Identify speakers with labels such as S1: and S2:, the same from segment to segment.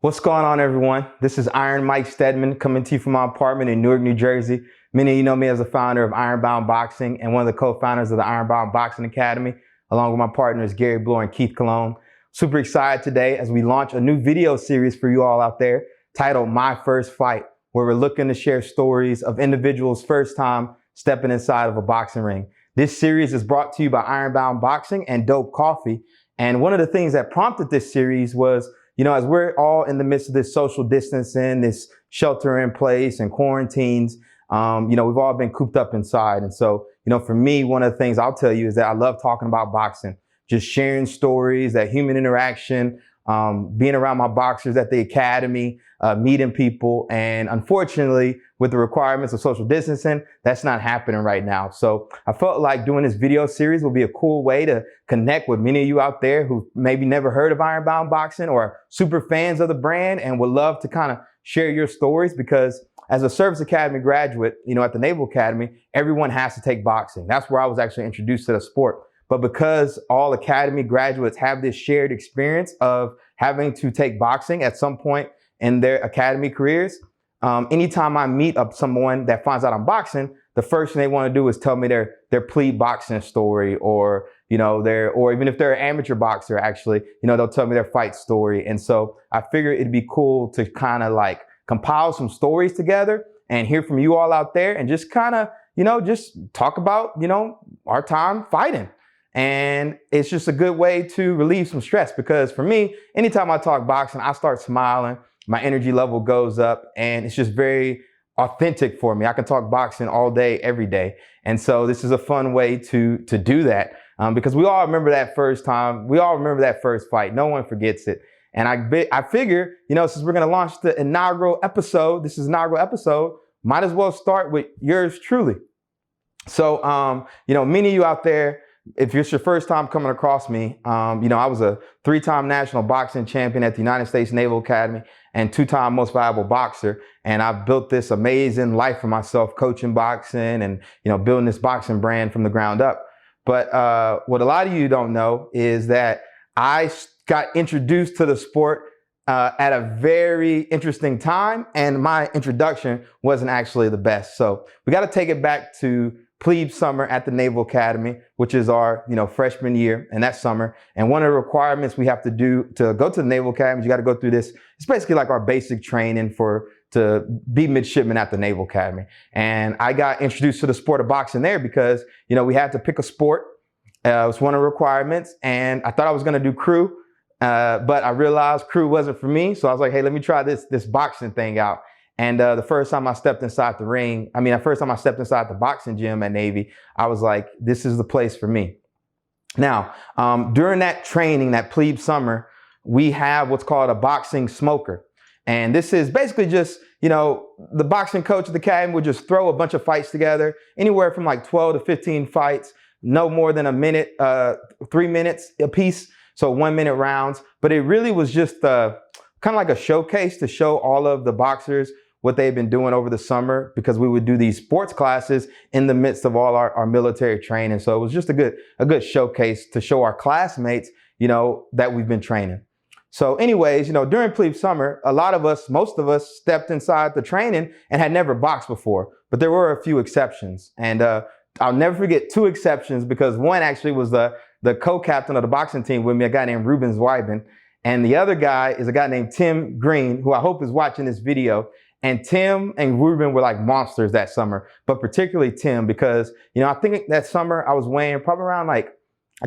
S1: What's going on, everyone? This is Iron Mike Steadman coming to you from my apartment in Newark, New Jersey. Many of you know me as the founder of IRONBOUND Boxing and one of the co-founders of the IRONBOUND Boxing Academy, along with my partners Gary Bloor and Keith Cologne. Super excited today as we launch a new video series for you all out there titled My First Fight, where we're looking to share stories of individuals' first time stepping inside of a boxing ring. This series is brought to you by IRONBOUND Boxing and Dope Coffee. And one of the things that prompted this series was, as we're all in the midst of this social distancing, this shelter in place and quarantines, we've all been cooped up inside. And so, for me, one of the things I'll tell you is that I love talking about boxing, just sharing stories, that human interaction, being around my boxers at the academy, meeting people. And unfortunately, with the requirements of social distancing, that's not happening right now. So I felt like doing this video series would be a cool way to connect with many of you out there who maybe never heard of IRONBOUND Boxing or super fans of the brand and would love to kind of share your stories, because as a service academy graduate, at the Naval Academy, everyone has to take boxing. That's where I was actually introduced to the sport. But because all academy graduates have this shared experience of having to take boxing at some point in their academy careers, anytime I meet up someone that finds out I'm boxing, the first thing they want to do is tell me their plebe boxing story, or or even if they're an amateur boxer, actually, they'll tell me their fight story. And so I figured it'd be cool to kind of like compile some stories together and hear from you all out there and just kind of, just talk about, our time fighting. And it's just a good way to relieve some stress, because for me, anytime I talk boxing, I start smiling, my energy level goes up, and it's just very authentic for me. I can talk boxing all day, every day. And so this is a fun way to do that, because we all remember that first time. We all remember that first fight. No one forgets it. And I figure, since we're going to launch the inaugural episode, this is inaugural episode, might as well start with yours truly. So, many of you out there, if it's your first time coming across me, I was a 3-time national boxing champion at the United States Naval Academy and 2-time most valuable boxer. And I've built this amazing life for myself, coaching boxing and, building this boxing brand from the ground up. But what a lot of you don't know is that I got introduced to the sport at a very interesting time, and my introduction wasn't actually the best. So we got to take it back to plebe summer at the Naval Academy, which is our, freshman year, and that summer. And one of the requirements we have to do to go to the Naval Academy is you got to go through this. It's basically like our basic training to be midshipman at the Naval Academy. And I got introduced to the sport of boxing there because, we had to pick a sport. It was one of the requirements, and I thought I was going to do crew, but I realized crew wasn't for me. So I was like, hey, let me try this boxing thing out. And the first time I stepped inside the ring, the first time I stepped inside the boxing gym at Navy, I was like, this is the place for me. Now, during that training, that plebe summer, we have what's called a boxing smoker. And this is basically just, the boxing coach of the academy would just throw a bunch of fights together, anywhere from like 12 to 15 fights, no more than a minute, 3 minutes a piece. So 1 minute rounds. But it really was just kind of like a showcase to show all of the boxers what they've been doing over the summer, because we would do these sports classes in the midst of all our military training. So it was just a good showcase to show our classmates, that we've been training. So anyways, during plebe summer, most of us stepped inside the training and had never boxed before, but there were a few exceptions. And I'll never forget 2 exceptions, because one actually was the co-captain of the boxing team with me, a guy named Ruben Zweibin. And the other guy is a guy named Tim Greene, who I hope is watching this video. And Tim and Ruben were like monsters that summer, but particularly Tim, because, I think that summer I was weighing probably around I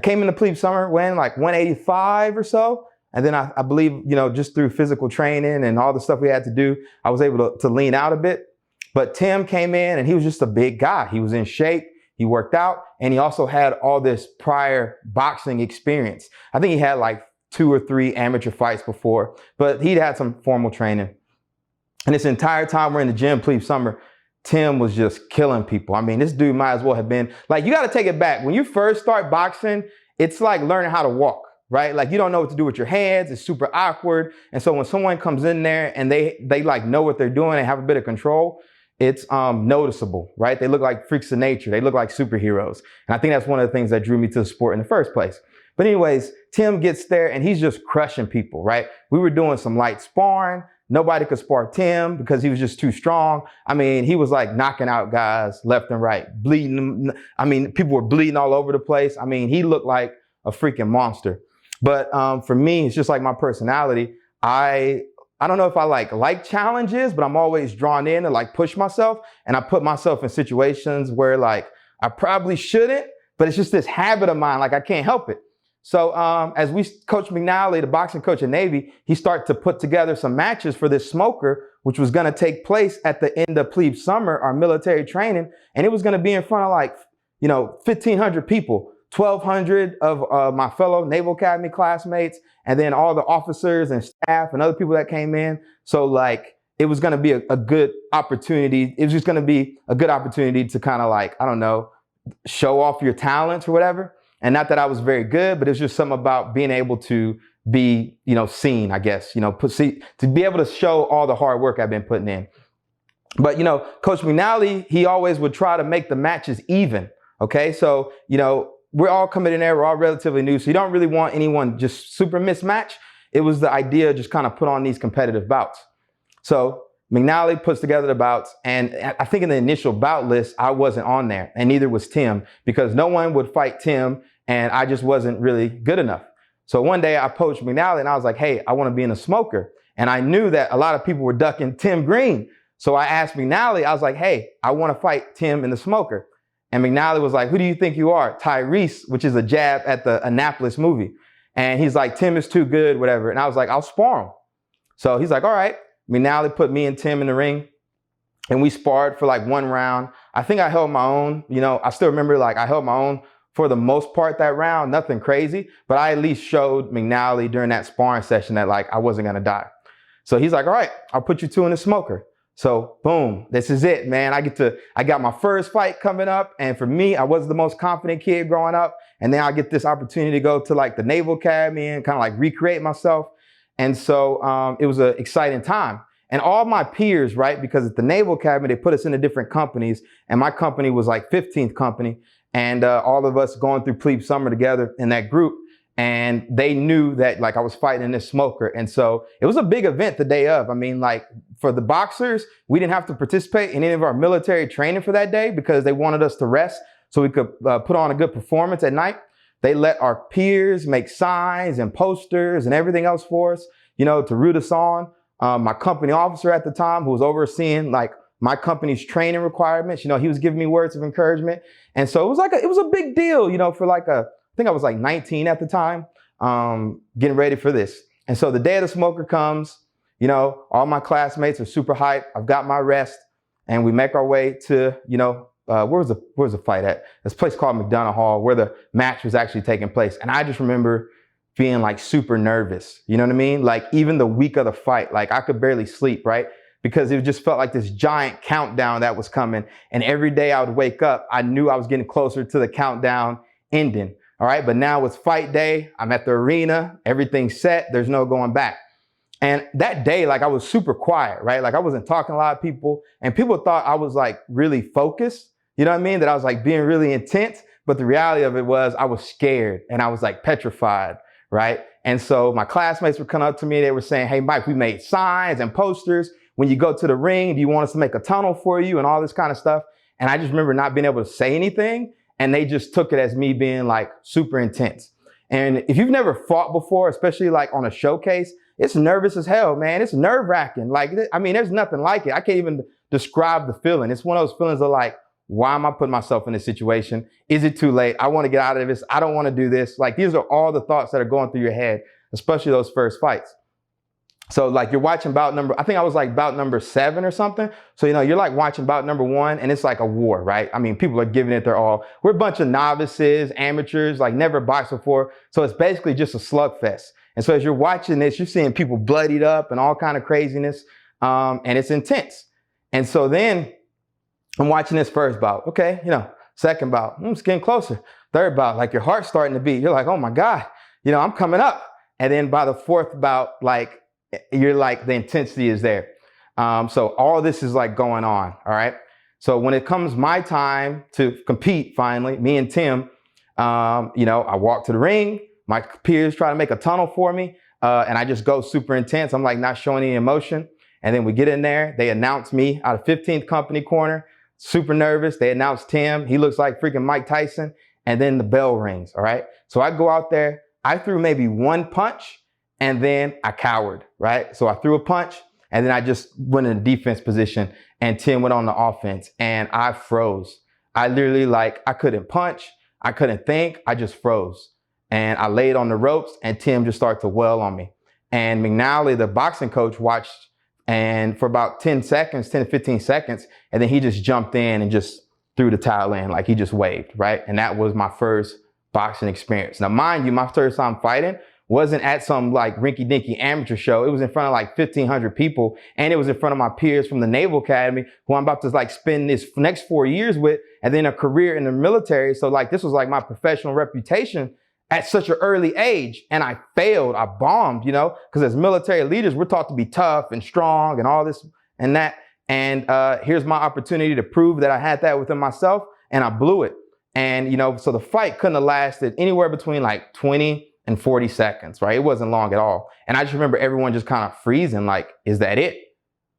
S1: came in the plebe summer weighing like 185 or so. And then I believe, just through physical training and all the stuff we had to do, I was able to lean out a bit. But Tim came in and he was just a big guy. He was in shape. He worked out, and he also had all this prior boxing experience. I think he had like 2 or 3 amateur fights before, but he'd had some formal training. And this entire time we're in the gym, plebe summer, Tim was just killing people. This dude might as well have been, you got to take it back. When you first start boxing, it's like learning how to walk, right? You don't know what to do with your hands. It's super awkward. And so when someone comes in there and they know what they're doing and have a bit of control, it's noticeable, right? They look like freaks of nature. They look like superheroes. And I think that's one of the things that drew me to the sport in the first place. But anyways, Tim gets there and he's just crushing people, right? We were doing some light sparring. Nobody could spar Tim because he was just too strong. I mean, he was like knocking out guys left and right, bleeding. I mean, people were bleeding all over the place. I mean, he looked like a freaking monster. But for me, it's just like my personality. I don't know if I like challenges, but I'm always drawn in to like push myself. And I put myself in situations where like I probably shouldn't, but it's just this habit of mine. Like I can't help it. So as Coach McNally, the boxing coach at Navy, he started to put together some matches for this smoker, which was going to take place at the end of plebe summer, our military training. And it was going to be in front of like, 1,500 people, 1,200 of my fellow Naval Academy classmates, and then all the officers and staff and other people that came in. So like, it was going to be a good opportunity. It was just going to be a good opportunity to kind of like, I don't know, show off your talents or whatever. And not that I was very good, but it's just something about being able to be, seen, I guess, to be able to show all the hard work I've been putting in. But, Coach McNally, he always would try to make the matches even. Okay. So, we're all coming in there. We're all relatively new. So you don't really want anyone just super mismatched. It was the idea just kind of put on these competitive bouts. So McNally puts together the bouts, and I think in the initial bout list, I wasn't on there, and neither was Tim, because no one would fight Tim, and I just wasn't really good enough. So one day I approached McNally, and I was like, hey, I want to be in a smoker. And I knew that a lot of people were ducking Tim Greene. So I asked McNally, I was like, hey, I want to fight Tim in the smoker. And McNally was like, who do you think you are? Tyrese, which is a jab at the Annapolis movie. And he's like, Tim is too good, whatever. And I was like, I'll spar him. So he's like, all right. McNally put me and Tim in the ring, and we sparred for like one round. I think I held my own. I still remember like I held my own for the most part that round, nothing crazy, but I at least showed McNally during that sparring session that like I wasn't gonna die. So he's like, all right, I'll put you two in the smoker. So boom, this is it, man. I got my first fight coming up. And for me, I was the most confident kid growing up. And then I get this opportunity to go to like the Naval Academy and kind of like recreate myself. And so it was an exciting time. And all my peers, right, because at the Naval Academy, they put us into different companies. And my company was like 15th company. And all of us going through plebe summer together in that group. And they knew that like I was fighting in this smoker. And so it was a big event the day of. I mean, like for the boxers, we didn't have to participate in any of our military training for that day because they wanted us to rest so we could put on a good performance at night. They let our peers make signs and posters and everything else for us, to root us on. My company officer at the time, who was overseeing like my company's training requirements, he was giving me words of encouragement. And so it was like it was a big deal, for like I think I was like 19 at the time, getting ready for this. And so the day of the smoker comes, all my classmates are super hyped. I've got my rest, and we make our way to, where was the fight at? This place called McDonough Hall, where the match was actually taking place. And I just remember being like super nervous. You know what I mean? Like even the week of the fight, like I could barely sleep, right? Because it just felt like this giant countdown that was coming. And every day I would wake up, I knew I was getting closer to the countdown ending. All right. But now it's fight day. I'm at the arena. Everything's set. There's no going back. And that day, like I was super quiet, right? Like I wasn't talking to a lot of people, and people thought I was like really focused. You know what I mean? That I was like being really intense. But the reality of it was I was scared and I was like petrified, right? And so my classmates were coming up to me. They were saying, hey, Mike, we made signs and posters. When you go to the ring, do you want us to make a tunnel for you and all this kind of stuff? And I just remember not being able to say anything. And they just took it as me being like super intense. And if you've never fought before, especially like on a showcase, it's nervous as hell, man. It's nerve wracking. Like, I mean, there's nothing like it. I can't even describe the feeling. It's one of those feelings of like, why am I putting myself in this situation? Is it too late? I want to get out of this. I don't want to do this. Like, these are all the thoughts that are going through your head, especially those first fights. So like you're watching bout number, I think I was like bout number 7 or something. So, you're like watching bout number 1, and it's like a war, right? I mean, people are giving it their all. We're a bunch of novices, amateurs, like never boxed before. So it's basically just a slugfest. And so as you're watching this, you're seeing people bloodied up and all kind of craziness. And it's intense. And so then I'm watching this first bout. Okay. Second bout, it's getting closer. Third bout, like your heart's starting to beat. You're like, oh my God, I'm coming up. And then by the fourth bout, like, you're like, the intensity is there. So all this is like going on. All right. So when it comes my time to compete, finally, me and Tim, I walk to the ring. My peers try to make a tunnel for me, and I just go super intense. I'm like not showing any emotion. And then we get in there. They announce me out of 15th company corner. Super nervous. They announce Tim. He looks like freaking Mike Tyson. And then the bell rings, all right? So I go out there. I threw maybe one punch, and then I cowered, right? So I threw a punch, and then I just went in a defense position, and Tim went on the offense, and I froze. I literally, like, I couldn't punch. I couldn't think. I just froze. And I laid on the ropes, and Tim just started to wail on me. And McNally, the boxing coach, watched, and for about 10 seconds, 10 to 15 seconds, and then he just jumped in and just threw the towel in, like he just waved, right? And that was my first boxing experience. Now, mind you, my first time fighting wasn't at some like rinky-dinky amateur show. It was in front of like 1,500 people, and it was in front of my peers from the Naval Academy, who I'm about to like spend this next 4 years with, and then a career in the military. So like this was like my professional reputation at such an early age, and I failed. I bombed, you know, because as military leaders, we're taught to be tough and strong and all this and that. And here's my opportunity to prove that I had that within myself, and I blew it. And, you know, so the fight couldn't have lasted anywhere between like 20 and 40 seconds, right? It wasn't long at all. And I just remember everyone just kind of freezing, like, is that it?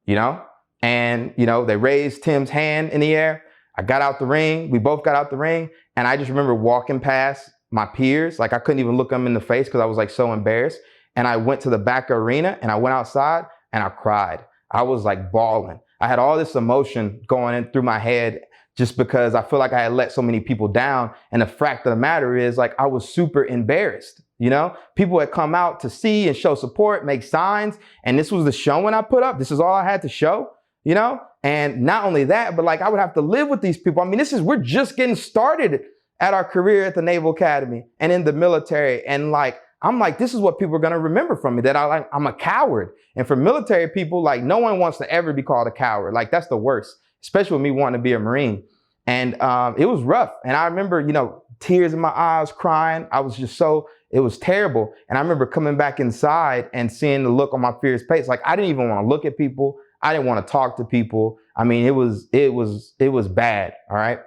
S1: You know? And, you know, they raised Tim's hand in the air. I got out the ring. We both got out the ring. And I just remember walking past my peers. Like I couldn't even look them in the face because I was like so embarrassed. And I went to the back arena and I went outside and I cried. I was like bawling. I had all this emotion going in through my head just because I feel like I had let so many people down. And the fact of the matter is, like, I was super embarrassed. You know, people had come out to see and show support, make signs. And this was the showing I put up. This is all I had to show, you know? And not only that, but like I would have to live with these people. I mean, we're just getting started at our career at the Naval Academy and in the military. And like, I'm like, this is what people are going to remember from me, that I'm a coward. And for military people, like, no one wants to ever be called a coward. Like, that's the worst, especially with me wanting to be a Marine. And it was rough. And I remember, you know, tears in my eyes, crying. I was just it was terrible. And I remember coming back inside and seeing the look on my fear's face. Like, I didn't even want to look at people. I didn't want to talk to people. I mean, it was bad. All right.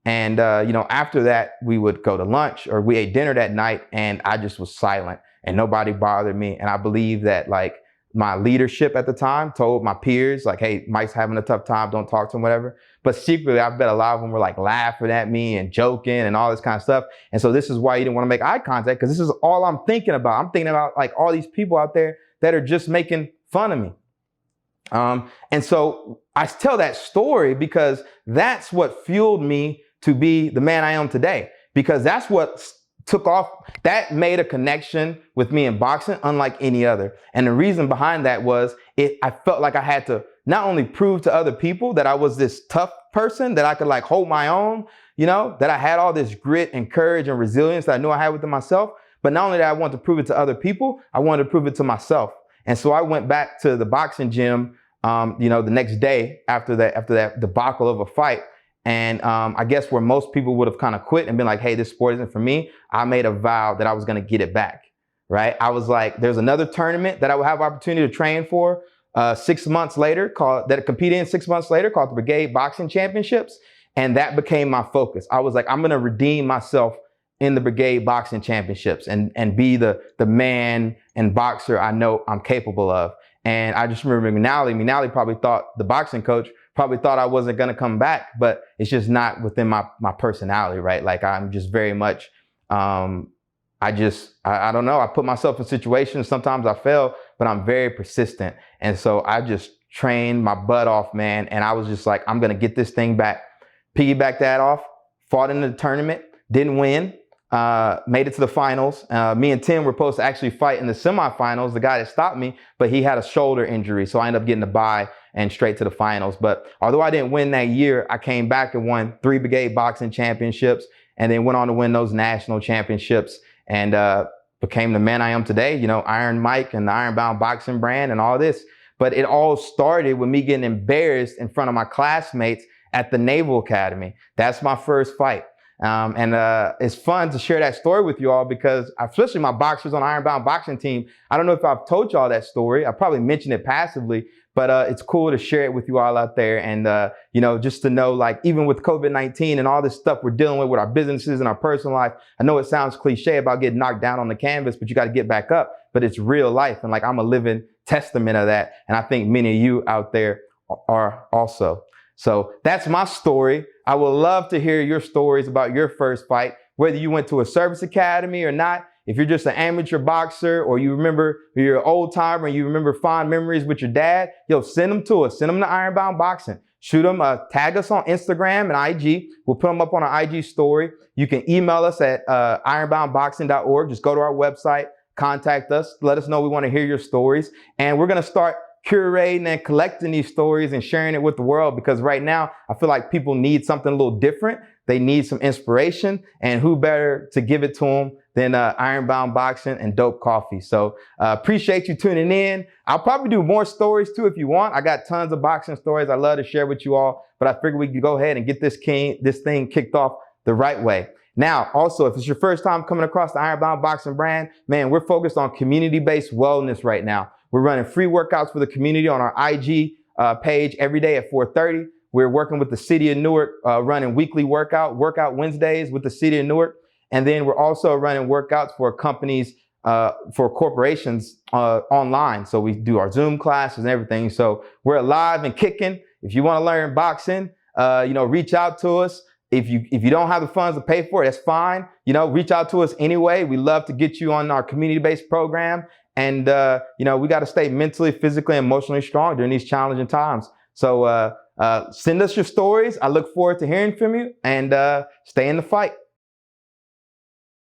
S1: And, you know, after that, we would go to lunch or we ate dinner that night, and I just was silent and nobody bothered me. And I believe that, like, my leadership at the time told my peers, like, hey, Mike's having a tough time, don't talk to him, whatever. But secretly, I bet a lot of them were like laughing at me and joking and all this kind of stuff. And so this is why you didn't want to make eye contact, because this is all I'm thinking about. I'm thinking about like all these people out there that are just making fun of me. And so I tell that story because that's what fueled me to be the man I am today, because that's what took off. That made a connection with me in boxing unlike any other. And the reason behind that was I felt like I had to not only prove to other people that I was this tough person, that I could like hold my own, you know, that I had all this grit and courage and resilience that I knew I had within myself. But not only that I wanted to prove it to other people, I wanted to prove it to myself. And so I went back to the boxing gym, you know, the next day after that debacle of a fight. And I guess where most people would have kind of quit and been like, hey, this sport isn't for me, I made a vow that I was going to get it back, right? I was like, there's another tournament that I would have opportunity to train for 6 months later, called the Brigade Boxing Championships. And that became my focus. I was like, I'm going to redeem myself in the Brigade Boxing Championships and be the man and boxer I know I'm capable of. And I just remember McNally probably thought, the boxing coach probably thought I wasn't going to come back, but it's just not within my personality, right? Like, I'm just very much, I don't know. I put myself in situations. Sometimes I fail, but I'm very persistent. And so I just trained my butt off, man. And I was just like, I'm going to get this thing back, piggyback that off, fought in the tournament, didn't win, made it to the finals. Me and Tim were supposed to actually fight in the semifinals, the guy that stopped me, but he had a shoulder injury. So I ended up getting a bye and straight to the finals. But although I didn't win that year, I came back and won 3 Brigade Boxing Championships, and then went on to win those national championships, and became the man I am today, you know, Iron Mike and the IRONBOUND boxing brand and all this. But it all started with me getting embarrassed in front of my classmates at the Naval Academy. That's my first fight. It's fun to share that story with you all because especially my boxers on Ironbound boxing team, I don't know if I've told y'all that story. I probably mentioned it passively, but it's cool to share it with you all out there. And, just to know, like, even with COVID-19 and all this stuff we're dealing with our businesses and our personal life, I know it sounds cliche about getting knocked down on the canvas, but you got to get back up. But it's real life. And like, I'm a living testament of that. And I think many of you out there are also. So that's my story. I would love to hear your stories about your first fight, whether you went to a service academy or not. If you're just an amateur boxer or you remember you're an old timer and you remember fond memories with your dad, send them to us. Send them to Ironbound Boxing. Shoot them, tag us on Instagram and IG. We'll put them up on our IG story. You can email us at ironboundboxing.org. Just go to our website, contact us, let us know we want to hear your stories. And we're going to start curating and collecting these stories and sharing it with the world, because right now I feel like people need something a little different. They need some inspiration, and who better to give it to them than Ironbound Boxing and Dope Coffee. So appreciate you tuning in. I'll probably do more stories too if you want. I got tons of boxing stories I love to share with you all, but I figured we could go ahead and get this thing kicked off the right way. Now, also, if it's your first time coming across the Ironbound Boxing brand, man, we're focused on community-based wellness right now. We're running free workouts for the community on our IG page every day at 4:30. We're working with the city of Newark, running weekly workout Wednesdays with the city of Newark. And then we're also running workouts for companies, for corporations online. So we do our Zoom classes and everything. So we're alive and kicking. If you want to learn boxing, reach out to us. If you don't have the funds to pay for it, that's fine. Reach out to us anyway. We love to get you on our community-based program. And, we got to stay mentally, physically, and emotionally strong during these challenging times. So send us your stories. I look forward to hearing from you, and stay in the fight.